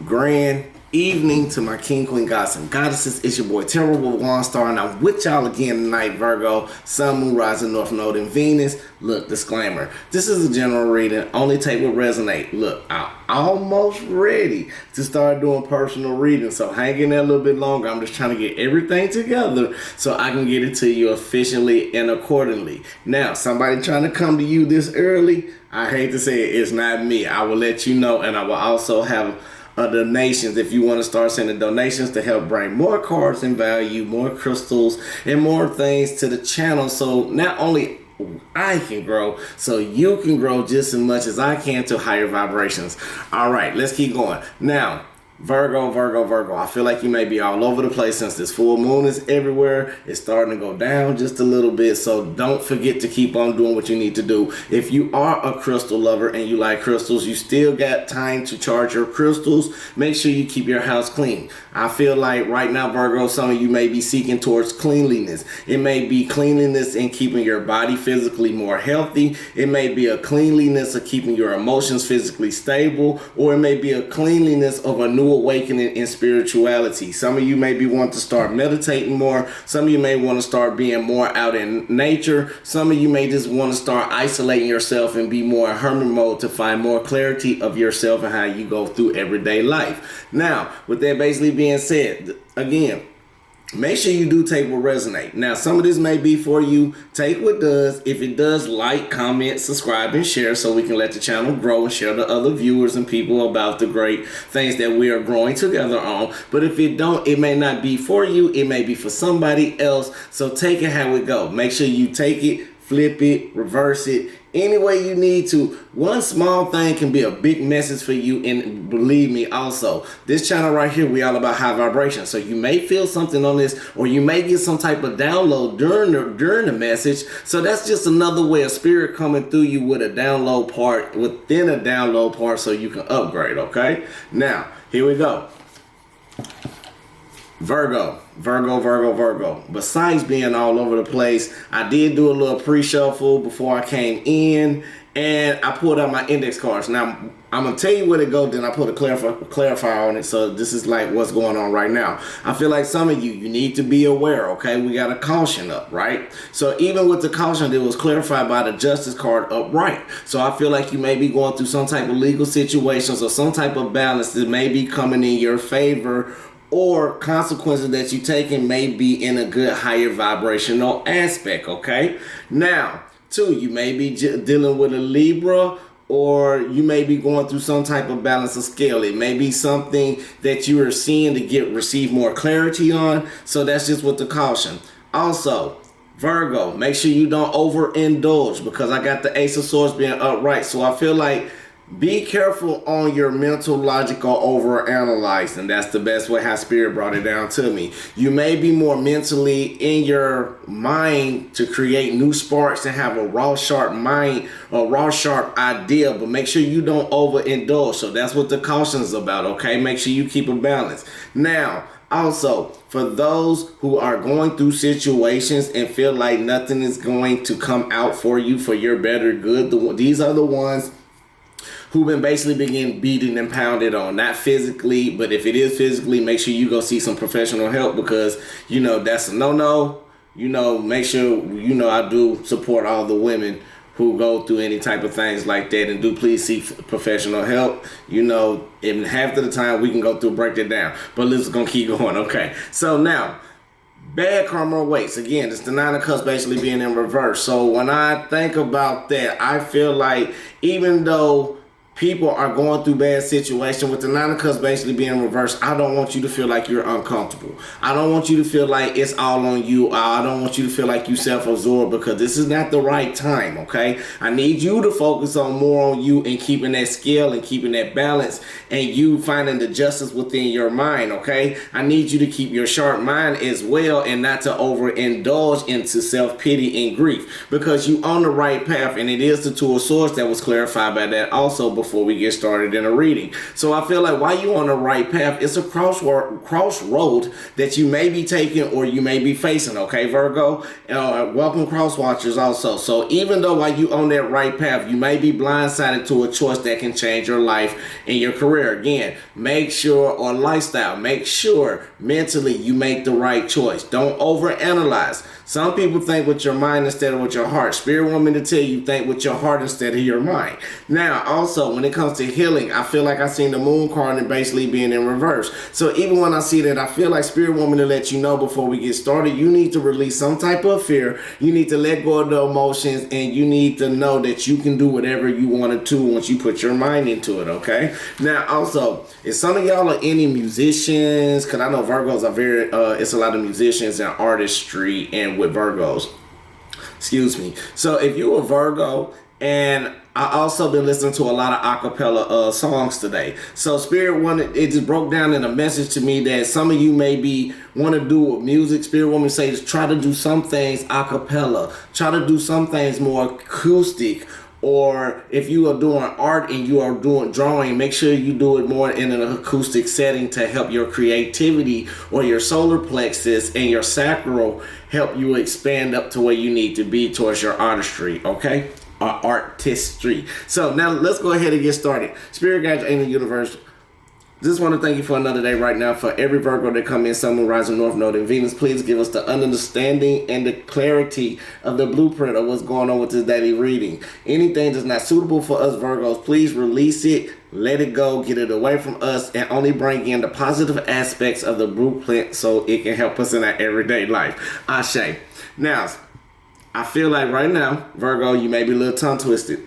Grand evening to my king, queen, gods, and goddesses. It's your boy Terrible One Star, and I'm with y'all again tonight, Virgo, Sun, Moon, Rising, North Node, and Venus. Look, disclaimer. This is a general reading. Only take what resonate. Look, I'm almost ready to start doing personal reading, so hang in there a little bit longer. I'm just trying to get everything together so I can get it to you efficiently and accordingly. Now, somebody trying to come to you this early, I hate to say it, it's not me. I will let you know, and I will also have donations if you want to start sending donations to help bring more cards in value, more crystals, and more things to the channel, so not only I can grow, so you can grow just as much as I can to higher vibrations. All right, let's keep going. Now, Virgo, I feel like you may be all over the place since this full moon is everywhere. It's starting to go down just a little bit, so don't forget to keep on doing what you need to do. If you are a crystal lover and you like crystals, you still got time to charge your crystals. Make sure you keep your house clean. I feel like right now, Virgo, some of you may be seeking towards cleanliness. It may be cleanliness in keeping your body physically more healthy. It may be a cleanliness of keeping your emotions physically stable, or it may be a cleanliness of a new awakening in spirituality. Some of you may be wanting to start meditating more. Some of you may want to start being more out in nature. Some of you may just want to start isolating yourself and be more in hermit mode to find more clarity of yourself and how you go through everyday life. Now, with that basically being said, again, make sure you do take what resonate. Now, some of this may be for you. Take what does. If it does, like, comment, subscribe, and share so we can let the channel grow and share to other viewers and people about the great things that we are growing together on. But if it don't, it may not be for you. It may be for somebody else. So take it how it go. Make sure you take it, flip it, reverse it, any way you need to. One small thing can be a big message for you, and believe me, also, this channel right here, we all about high vibration. So you may feel something on this, or you may get some type of download during the message. So that's just another way of spirit coming through you with a download part within a download part, so you can upgrade. Okay, now here we go. Virgo. Besides being all over the place, I did do a little pre-shuffle before I came in, and I pulled out my index cards. Now, I'm going to tell you where to go, then I put a clarifier on it, so this is like what's going on right now. I feel like some of you need to be aware, okay? We got a caution up, right? So even with the caution, it was clarified by the justice card upright. So I feel like you may be going through some type of legal situations or some type of balance that may be coming in your favor, or consequences that you taking may be in a good higher vibrational aspect, okay? Now, two, you may be dealing with a Libra, or you may be going through some type of balance of scale. It may be something that you are seeing to receive more clarity on, so that's just with the caution. Also, Virgo, make sure you don't overindulge, because I got the Ace of Swords being upright, so I feel like be careful on your mental, logical overanalyzing. That's the best way how spirit brought it down to me. You may be more mentally in your mind to create new sparks and have a raw, sharp mind, a raw, sharp idea, but make sure you don't overindulge. So that's what the caution is about, okay? Make sure you keep a balance. Now, also, for those who are going through situations and feel like nothing is going to come out for you for your better good, these are the ones who've been basically being beaten and pounded on. Not physically, but if it is physically, make sure you go see some professional help, because, you know, that's a no-no. You know, make sure, you know, I do support all the women who go through any type of things like that, and do please seek professional help. You know, and half of the time we can go through, break it down. But let's gonna keep going, okay? So now, bad karma awaits. Again, it's the Nine of Cups basically being in reverse. So when I think about that, I feel like even though people are going through bad situations, with the Nine of Cups basically being reversed, I don't want you to feel like you're uncomfortable. I don't want you to feel like it's all on you. I don't want you to feel like you self-absorbed, because this is not the right time, okay? I need you to focus on more on you and keeping that scale and keeping that balance, and you finding the justice within your mind, okay? I need you to keep your sharp mind as well, and not to overindulge into self-pity and grief, because you on the right path, and it is the Two of Swords that was clarified by that also before before we get started in a reading. So I feel like while you're on the right path, it's a crossroad that you may be taking or you may be facing, okay, Virgo? Welcome cross watchers also. So even though while you on that right path, you may be blindsided to a choice that can change your life and your career. Again, make sure, or lifestyle, make sure mentally you make the right choice. Don't overanalyze. Some people think with your mind instead of with your heart. Spirit want me to tell you, think with your heart instead of your mind. Now, also, when it comes to healing, I feel like I seen the moon card and basically being in reverse. So even when I see that, I feel like Spirit want me to let you know before we get started, you need to release some type of fear. You need to let go of the emotions, and you need to know that you can do whatever you want to once you put your mind into it, okay? Now, also, if some of y'all are any musicians, because I know Virgos are very, it's a lot of musicians and artistry and with Virgos. Excuse me. So if you're a Virgo, and I also been listening to a lot of acapella songs today. So Spirit wanted, it just broke down in a message to me that some of you maybe want to do with music. Spirit want me to say, just try to do some things acapella. Try to do some things more acoustic. Or if you are doing art and you are doing drawing, make sure you do it more in an acoustic setting to help your creativity or your solar plexus and your sacral help you expand up to where you need to be towards your artistry, okay? Or artistry. So now let's go ahead and get started. Spirit guides in the universe. Just want to thank you for another day right now. For every Virgo that come in, Sun, Moon, Rising, North Node, and Venus, please give us the understanding and the clarity of the blueprint of what's going on with this daily reading. Anything that's not suitable for us Virgos, please release it, let it go, get it away from us, and only bring in the positive aspects of the blueprint so it can help us in our everyday life. Ashe. Now, I feel like right now, Virgo, you may be a little tongue twisted.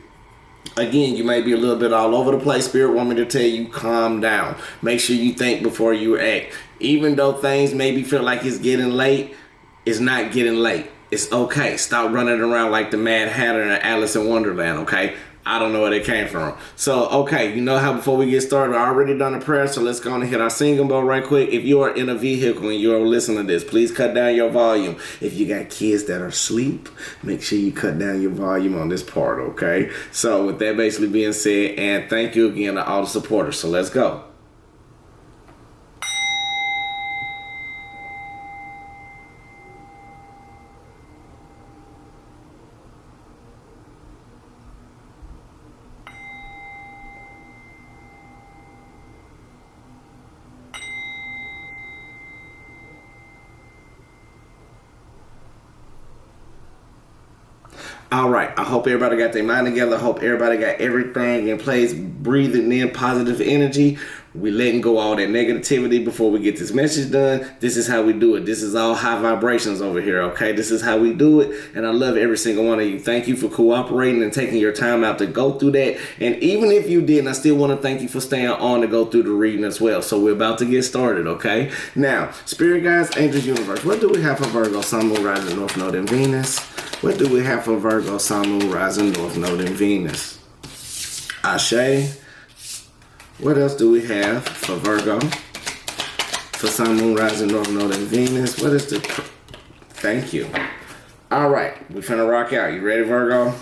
Again, you may be a little bit all over the place. Spirit want me to tell you, calm down. Make sure you think before you act. Even though things maybe feel like it's getting late, it's not getting late. It's okay. Stop running around like the Mad Hatter and Alice in Wonderland, okay? I don't know where they came from. So, okay, you know how before we get started, I already done a prayer, so let's go on and hit our singing bowl right quick. If you are in a vehicle and you're listening to this, please cut down your volume. If you got kids that are asleep, make sure you cut down your volume on this part, okay? So, with that basically being said, and thank you again to all the supporters. So, let's go. All right, I hope everybody got their mind together. I hope everybody got everything in place, breathing in positive energy. We letting go all that negativity before we get this message done. This is how we do it. This is all high vibrations over here, okay? This is how we do it, and I love every single one of you. Thank you for cooperating and taking your time out to go through that. And even if you didn't, I still want to thank you for staying on to go through the reading as well. So we're about to get started, okay? Now, Spirit Guides, Angels, Universe. What do we have for Virgo, Sun, Moon, Rising, North Node, and Venus? What do we have for Virgo, Sun, Moon, Rising, North Node, and Venus? Ashe. What else do we have for Virgo? For Sun, Moon, Rising, North Node, and Venus. What is the... Thank you. All right. We're finna rock out. You ready, Virgo?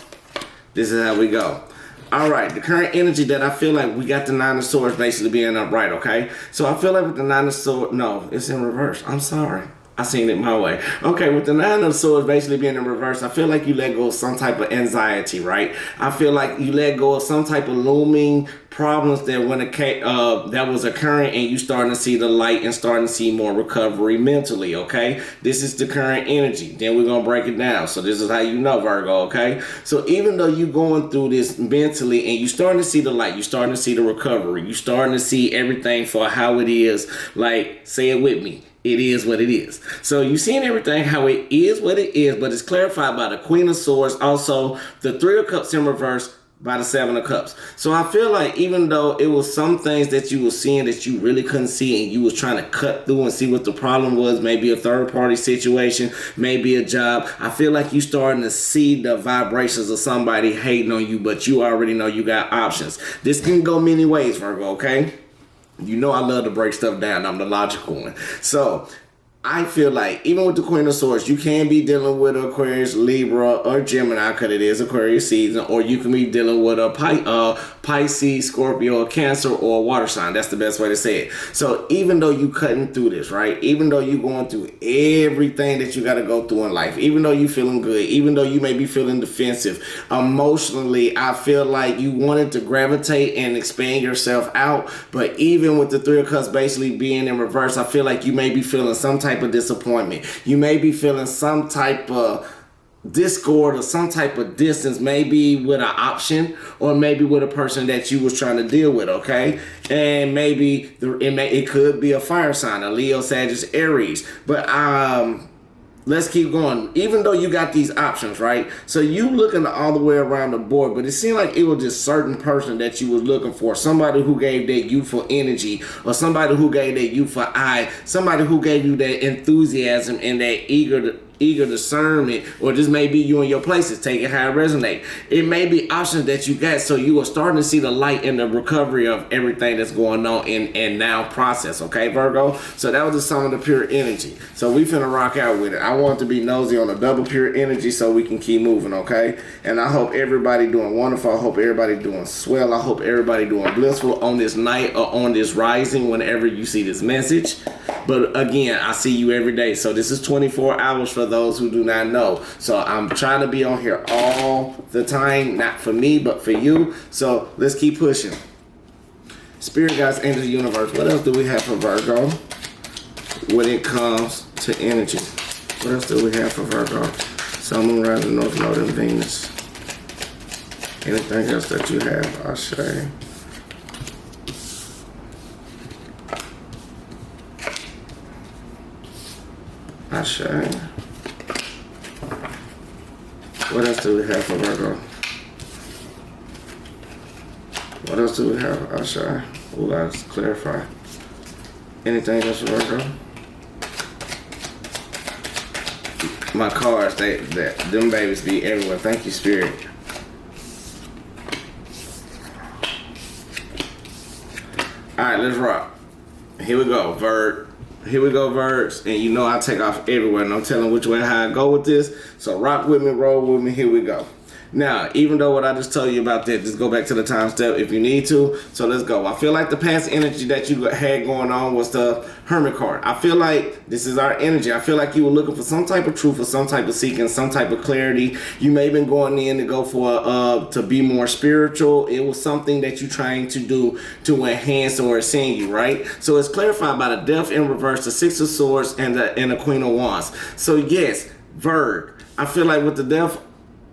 This is how we go. All right. The current energy that I feel like we got the Nine of Swords basically being upright, okay? So I feel like with the Nine of Swords... No, it's in reverse. I'm sorry. I seen it my way. Okay, with the Nine of Swords basically being in reverse, I feel like you let go of some type of anxiety, right? I feel like you let go of some type of looming problems that that was occurring, and you starting to see the light and starting to see more recovery mentally, okay? This is the current energy. Then we're going to break it down. So this is how you know, Virgo, okay? So even though you're going through this mentally and you starting to see the light, you starting to see the recovery, you starting to see everything for how it is, like, say it with me. It is what it is. So you've seen everything how it is what it is, but it's clarified by the Queen of Swords, also the Three of Cups in reverse by the Seven of Cups. So I feel like even though it was some things that you were seeing that you really couldn't see, and you was trying to cut through and see what the problem was, maybe a third party situation, maybe a job, I feel like you starting to see the vibrations of somebody hating on you, but you already know you got options. This can go many ways, Virgo, okay? You know I love to break stuff down. I'm the logical one. So I feel like even with the Queen of Swords, you can be dealing with Aquarius, Libra, or Gemini because it is Aquarius season, or you can be dealing with a Pisces, Scorpio, or Cancer, or a water sign. That's the best way to say it. So even though you cutting through this, right? Even though you going through everything that you got to go through in life, even though you feeling good, even though you may be feeling defensive, emotionally, I feel like you wanted to gravitate and expand yourself out. But even with the Three of Cups basically being in reverse, I feel like you may be feeling some type of disappointment. You may be feeling some type of discord or some type of distance, maybe with an option or maybe with a person that you was trying to deal with, okay? And maybe it could be a fire sign, a Leo, Sagittarius, Aries. But let's keep going. Even though you got these options, right? So you looking all the way around the board, but it seemed like it was just certain person that you was looking for. Somebody who gave that youthful energy, or somebody who gave that youthful eye, somebody who gave you that enthusiasm and that eager discernment, or just maybe you in your places, take it how it resonate. It may be options that you got, so you are starting to see the light in the recovery of everything that's going on in now process, okay, Virgo? So that was just some of the pure energy. So we finna rock out with it. I want to be nosy on the double pure energy so we can keep moving, okay? And I hope everybody doing wonderful. I hope everybody doing swell. I hope everybody doing blissful on this night or on this rising whenever you see this message. But again, I see you every day. So this is 24 hours for those who do not know. So I'm trying to be on here all the time, not for me, but for you. So let's keep pushing. Spirit guides, angels, universe. What else do we have for Virgo when it comes to energy? What else do we have for Virgo? Sun, Moon, Rising, North Node, and Venus. Anything else that you have, I'll say. What else do we have for Virgo? What else do we have? Asha. Oh, let's clarify. Anything else for Virgo? My cards, them babies be everywhere. Thank you, Spirit. All right, let's rock. Here we go, Virg. Here we go, Virgs. And you know I take off everywhere, and I'm telling which way how I go with this. So rock with me, roll with me. Here we go. Now, even though what I just told you about that, just go back to the time step if you need to. So let's go. I feel like the past energy that you had going on was the Hermit card. I feel like this is our energy. I feel like you were looking for some type of truth or some type of seeking, some type of clarity. You may have been going in to go for to be more spiritual. It was something that you're trying to do to enhance or ascend you, right? So it's clarified by the Death in reverse, the Six of Swords, and the Queen of Wands. So yes, Virg, I feel like with the Death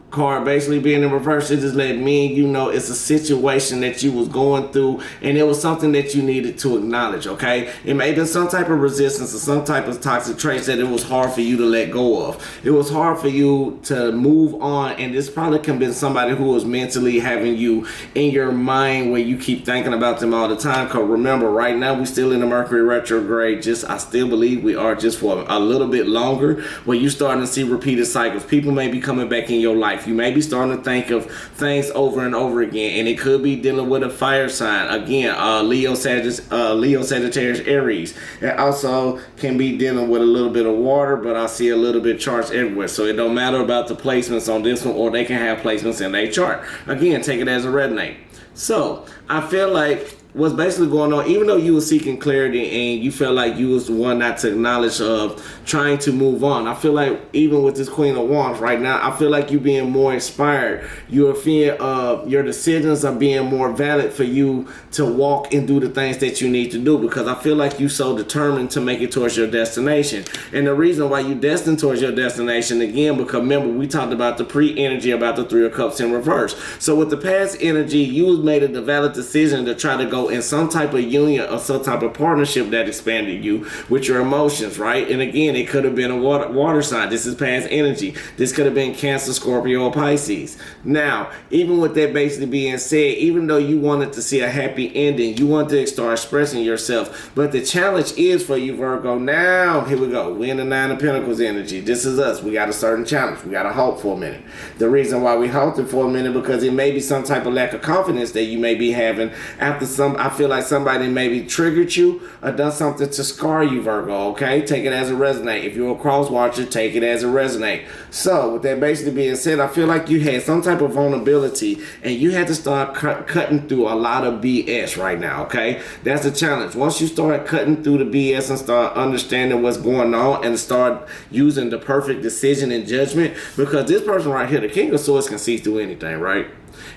card basically being in reverse, it just let me and you know it's a situation that you was going through, and it was something that you needed to acknowledge, okay? It may have been some type of resistance or some type of toxic traits that it was hard for you to let go of. It was hard for you to move on, and this probably can be somebody who was mentally having you in your mind where you keep thinking about them all the time. Because remember, right now we still in the Mercury retrograde. I still believe we are just for a little bit longer, where you starting to see repeated cycles. People may be coming back in your life. You may be starting to think of things over and over again, and it could be dealing with a fire sign. Again, Leo, Sagittarius, Aries. It also can be dealing with a little bit of water, but I see a little bit charts everywhere. So it don't matter about the placements on this one, or they can have placements in their chart. Again, take it as a resonate. So I feel like what's basically going on, even though you were seeking clarity and you felt like you was the one not to acknowledge of trying to move on, I feel like even with this Queen of Wands right now, I feel like you being more inspired. You're feeling your decisions are being more valid for you to walk and do the things that you need to do, because I feel like you so determined to make it towards your destination. And the reason why you destined towards your destination, again, because remember we talked about the pre-energy about the Three of Cups in reverse. So with the past energy, you made a valid decision to try to go in some type of union or some type of partnership that expanded you with your emotions, right? And again, it could have been a water sign. This is past energy. This could have been Cancer, Scorpio, or Pisces. Now, even with that basically being said, even though you wanted to see a happy ending, you want to start expressing yourself, but the challenge is for you, Virgo. Now, here we go. We're in the Nine of Pentacles energy. This is us. We got a certain challenge. We got to halt for a minute. The reason why we halted for a minute, because it may be some type of lack of confidence that you may be having after some I feel like somebody maybe triggered you or done something to scar you, Virgo, okay? Take it as a resonate. If you're a cross watcher, take it as a resonate. So, with that basically being said, I feel like you had some type of vulnerability and you had to start cutting through a lot of BS right now, okay? That's a challenge. Once you start cutting through the BS and start understanding what's going on and start using the perfect decision and judgment, because this person right here, the King of Swords, can see through anything, right?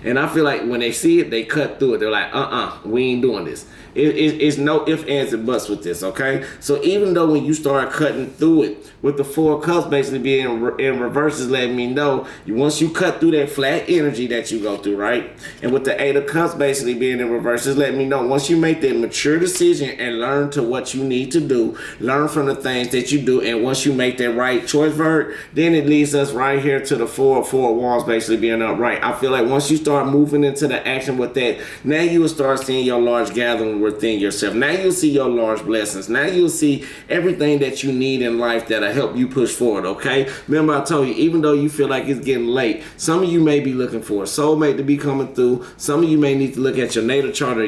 And I feel like when they see it, they cut through it. They're like, we ain't doing this. It's no ifs, ands, and buts with this, okay? So even though when you start cutting through it, with the Four of Cups basically being in reverse is letting me know, once you cut through that flat energy that you go through, right? And with the Eight of Cups basically being in reverse is letting me know, once you make that mature decision and learn to what you need to do, learn from the things that you do, and once you make that right choice, Vert, then it leads us right here to the four wands basically being upright. I feel like once you start moving into the action with that, now you will start seeing your large gathering within yourself. Now you'll see your large blessings. Now you'll see everything that you need in life that'll help you push forward, okay? Remember I told you, even though you feel like it's getting late, some of you may be looking for a soulmate to be coming through. Some of you may need to look at your natal chart or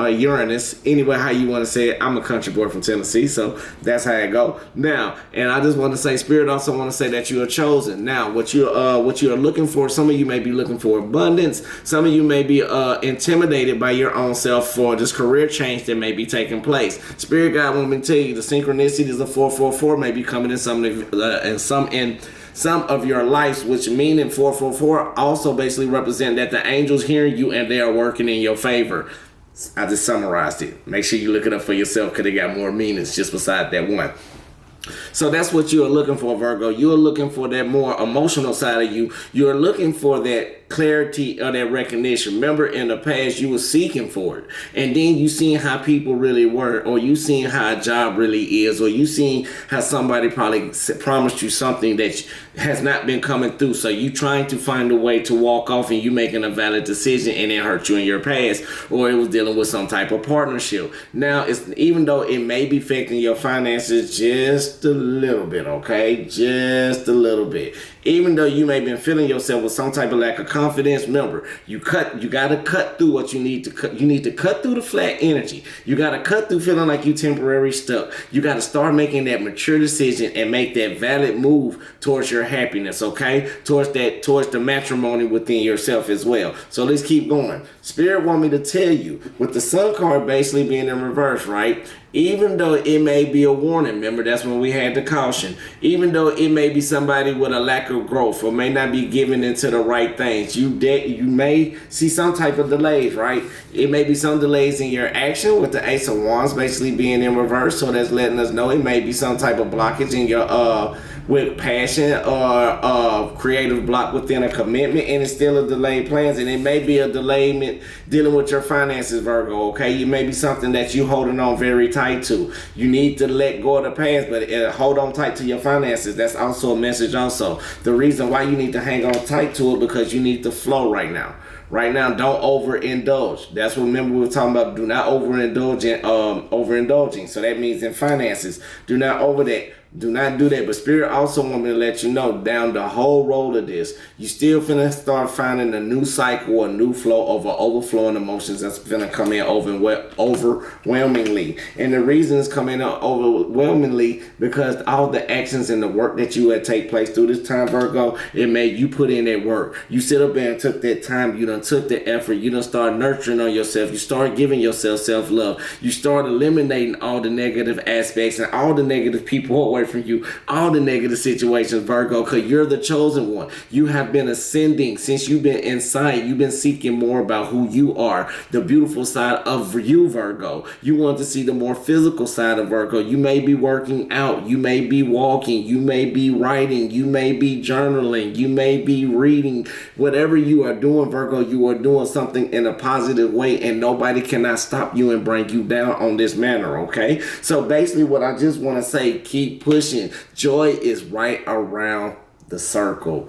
Uranus, anyway, how you want to say it. I'm a country boy from Tennessee, so that's how it go. Now, and I just want to say, Spirit also want to say that you are chosen. Now, what you are looking for, some of you may be looking for abundance. Some of you may be intimidated by your own self for this career change that may be taking place. Spirit God want me to tell you, the synchronicities of 444 may be coming in some of your lives, which mean in 444 also basically represent that the angels hearing you and they are working in your favor. I just summarized it. Make sure you look it up for yourself because they got more meanings just beside that one. So that's what you are looking for, Virgo. You are looking for that more emotional side of you. You are looking for that clarity or that recognition. Remember, in the past, you were seeking for it. And then you seen how people really were, or you seen how a job really is, or you seen how somebody probably promised you something that has not been coming through. So you trying to find a way to walk off and you making a valid decision and it hurt you in your past, or it was dealing with some type of partnership. Now, it's even though it may be affecting your finances just a little bit, okay? Just a little bit. Even though you may have been feeling yourself with some type of lack of confidence, remember, you got to cut through what you need to cut. You need to cut through the flat energy. You got to cut through feeling like you temporarily stuck. You got to start making that mature decision and make that valid move towards your happiness, okay? Towards the matrimony within yourself as well. So let's keep going. Spirit want me to tell you, with the Sun card basically being in reverse, right? Even though it may be a warning, remember that's when we had the caution. Even though it may be somebody with a lack of growth or may not be giving into the right things, you may see some type of delays, right? It may be some delays in your action with the Ace of Wands basically being in reverse. So that's letting us know it may be some type of blockage in your with passion or creative block within a commitment, and it's still a delayed plans, and it may be a delayment dealing with your finances, Virgo, okay? It may be something that you holding on very tight to. You need to let go of the past, but hold on tight to your finances. That's also a message also. The reason why you need to hang on tight to it, because you need to flow right now. Right now, don't overindulge. That's what, remember, we were talking about. Do not overindulging. So that means in finances, do not do not do that. But Spirit also want me to let you know, down the whole road of this, you still finna start finding a new cycle, a new flow of overflowing emotions that's finna come in overwhelmingly. And the reason it's coming in overwhelmingly because all the actions and the work that you had take place through this time, Virgo, it made you put in that work. You sit up there and took that time. You done took the effort. You done start nurturing on yourself. You start giving yourself self-love. You start eliminating all the negative aspects and all the negative people away from you, all the negative situations, Virgo, because you're the chosen one. You have been ascending since you've been inside. You've been seeking more about who you are, the beautiful side of you, Virgo. You want to see the more physical side of Virgo. You may be working out. You may be walking. You may be writing. You may be journaling. You may be reading. Whatever you are doing, Virgo, you are doing something in a positive way, and nobody cannot stop you and bring you down on this manner, okay? So basically what I just want to say, keep pushing. Joy is right around the circle,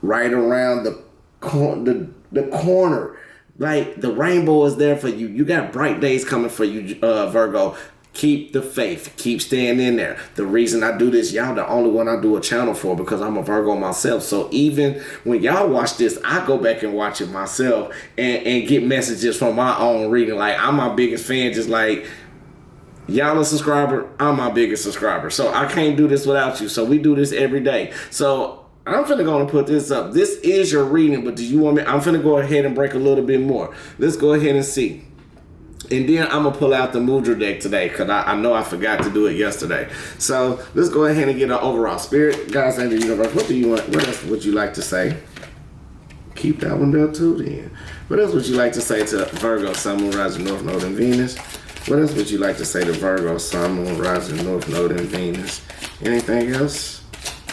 right around the corner. Like the rainbow is there for you. You got bright days coming for you, Virgo. Keep the faith. Keep staying in there. The reason I do this, y'all the only one I do a channel for because I'm a Virgo myself. So even when y'all watch this, I go back and watch it myself and get messages from my own reading. Like, I'm my biggest fan, just like y'all a subscriber, I'm my biggest subscriber. So I can't do this without you. So we do this every day. So I'm finna go and put this up. This is your reading, but do you want me? I'm finna go ahead and break a little bit more. Let's go ahead and see. And then I'm going to pull out the Mudra deck today because I know I forgot to do it yesterday. So let's go ahead and get an overall spirit. Guys and the universe, what do you want? What else would you like to say? Keep that one there too then. What else would you like to say to Virgo, Sun, Moon, Rising, North Node, and Venus? What else would you like to say to Virgo, Sun, Moon, Rising, North Node, and Venus? Anything else?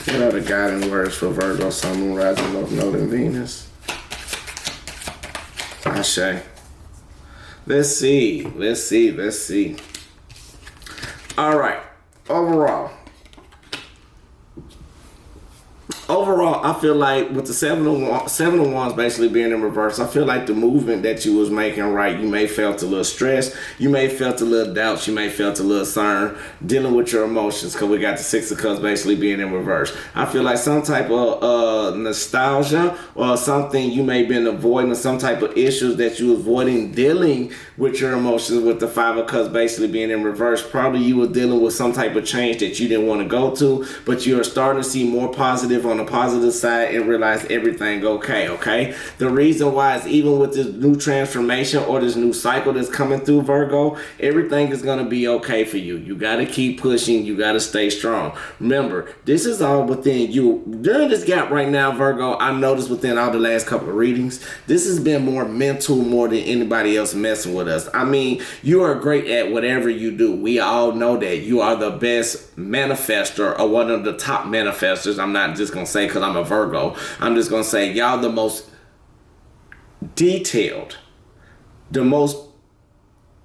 What are the guiding words for Virgo, Sun, Moon, Rising, North Node, and Venus? Ashe. Let's see. All right. Overall, I feel like with the seven of wands basically being in reverse, I feel like the movement that you was making, right, you may felt a little stress, you may felt a little doubts, you may felt a little concern dealing with your emotions because we got the Six of Cups basically being in reverse. I feel like some type of nostalgia or something you may have been avoiding, or some type of issues that you was avoiding dealing with your emotions with the Five of Cups basically being in reverse. Probably you were dealing with some type of change that you didn't want to go to, but you're starting to see more positive on the positive side and realize everything okay. The reason why is even with this new transformation or this new cycle that's coming through, Virgo, everything is going to be okay for you. You got to keep pushing. You got to stay strong. Remember, this is all within you. During this gap right now, Virgo, I noticed within all the last couple of readings, this has been more mental more than anybody else messing with us. I mean, you are great at whatever you do. We all know that you are the best manifester or one of the top manifestors. I'm not just going to say because I'm a Virgo. I'm just going to say y'all the most detailed, the most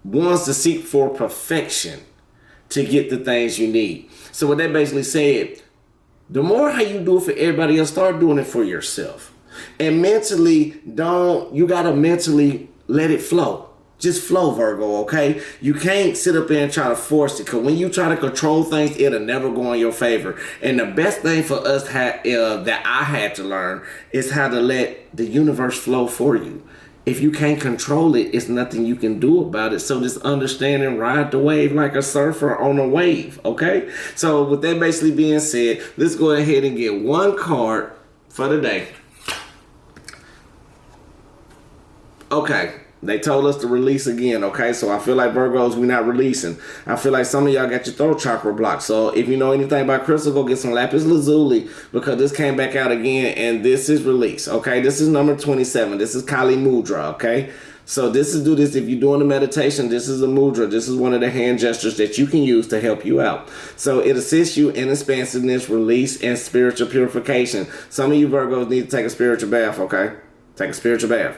wants to seek for perfection to get the things you need. So what that basically said, the more how you do it for everybody else, start doing it for yourself. And mentally, you got to mentally let it flow. Just flow, Virgo, okay? You can't sit up there and try to force it, because when you try to control things, it'll never go in your favor. And the best thing for us that I had to learn is how to let the universe flow for you. If you can't control it, it's nothing you can do about it. So just understand and ride the wave like a surfer on a wave, okay? So with that basically being said, let's go ahead and get one card for the day. Okay. They told us to release again, okay? So I feel like Virgos, we're not releasing. I feel like some of y'all got your throat chakra blocked. So if you know anything about crystal, go get some lapis lazuli, because this came back out again and this is release, okay? This is number 27. This is Kali Mudra, okay? So this is do this if you're doing a meditation. This is a mudra. This is one of the hand gestures that you can use to help you out. So it assists you in expansiveness, release, and spiritual purification. Some of you Virgos need to take a spiritual bath, okay? Take a spiritual bath.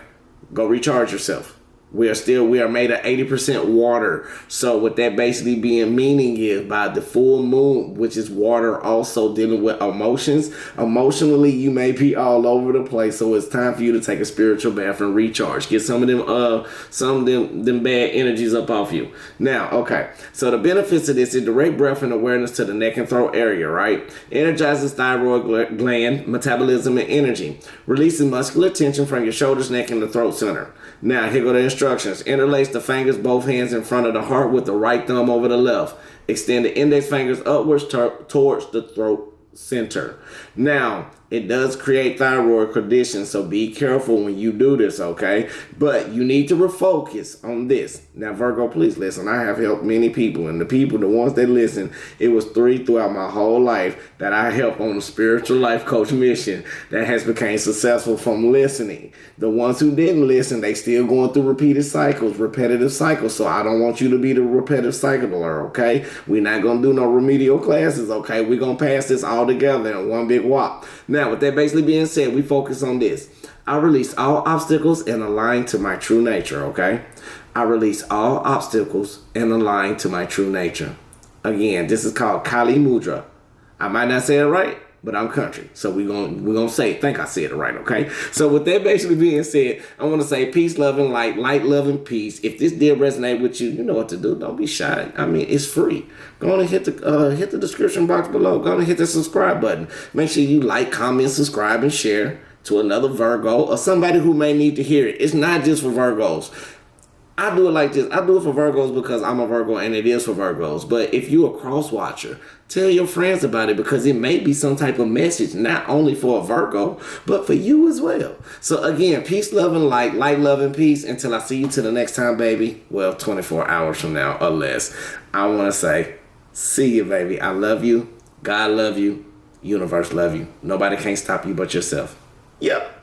Go recharge yourself. We are made of 80% water. So what that basically being meaning is by the full moon, which is water also dealing with emotions. Emotionally, you may be all over the place. So it's time for you to take a spiritual bath and recharge. Get some of them bad energies up off you. Now, okay. So the benefits of this is direct breath and awareness to the neck and throat area, right? Energizes thyroid gland, metabolism, and energy. Releasing muscular tension from your shoulders, neck, and the throat center. Now, here go the instructions. Interlace the fingers, both hands in front of the heart with the right thumb over the left. Extend the index fingers upwards towards the throat center. Now, it does create thyroid conditions, so be careful when you do this, okay? But you need to refocus on this. Now, Virgo, please listen. I have helped many people, and the ones that listen, it was 3 throughout my whole life that I helped on a spiritual life coach mission that has become successful from listening. The ones who didn't listen, they still going through repetitive cycles. So I don't want you to be the repetitive cycler, okay? We're not going to do no remedial classes, okay? We're going to pass this all together in one big whop. Now, with that basically being said, we focus on this. I release all obstacles and align to my true nature, okay? I release all obstacles and align to my true nature. Again, this is called Kali Mudra. I might not say it right, but I'm country. So we're gonna say, think I said it right, okay? So with that basically being said, I want to say peace, love, and light, love, and peace. If this did resonate with you, you know what to do. Don't be shy. I mean, it's free. Go on and hit the description box below. Go on and hit the subscribe button. Make sure you like, comment, subscribe, and share to another Virgo or somebody who may need to hear it. It's not just for Virgos. I do it like this. I do it for Virgos because I'm a Virgo and it is for Virgos. But if you're a cross watcher, tell your friends about it because it may be some type of message, not only for a Virgo, but for you as well. So again, peace, love, and light, love, and peace. Until I see you till the next time, baby. Well, 24 hours from now or less. I want to say, see you, baby. I love you. God love you. Universe love you. Nobody can't stop you but yourself. Yep.